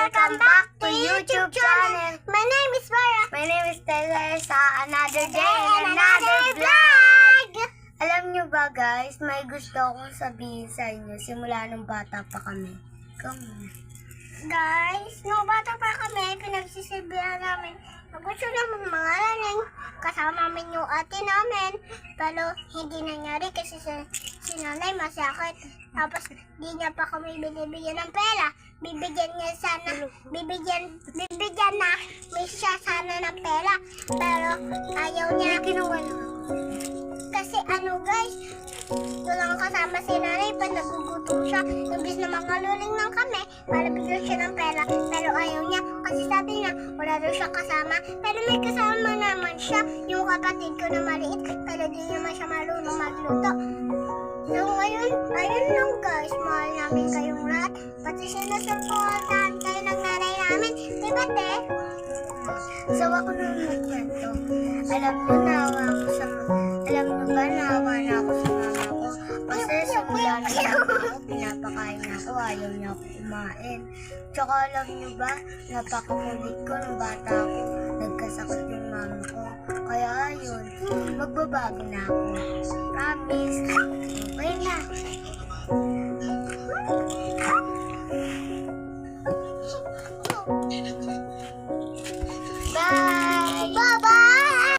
welcome back to YouTube channel. My name is Vera. My name is Taylor sa another day and another vlog. Alam nyo ba guys, may gusto akong sabihin sa inyo simula nung bata pa kami. Come on. Guys, nung bata pa kami, pinagsisilbihan namin. Gusto namin mangalan kasama namin yung ate namin. Pero hindi nangyari kasi si nanay masakit. Tapos di niya pa kami binibigyan ng pera. Bibigyan na may siya sana ng pera. Pero ayaw niya. Kinuha lang. Kasi guys, walang kasama si nanay pa nagugutom siya. Imbis na mangaluling lang kami para bigyan siya ng pera. Pero ayaw niya kasi sabi niya wala daw siya kasama. Pero may kasama naman siya, yung kapatid ko na maliit. Pero di naman siya marunong magluto. So ngayon, ayun lang guys, mahal namin kayong lahat. Pati sinusuportahan kayo ng nanay namin. Diba te? So ako nung nagkwento, alam nyo ba naawa na ako sa mama ko? Kasi simula na ako, pinapakain ako, ayaw niya ako kumain. Tsaka alam nyo ba, napakakulit ko nung bata ako, nagkasakit yung mama ko. Kaya ayun, magbabago na ako. Promise. Okay na.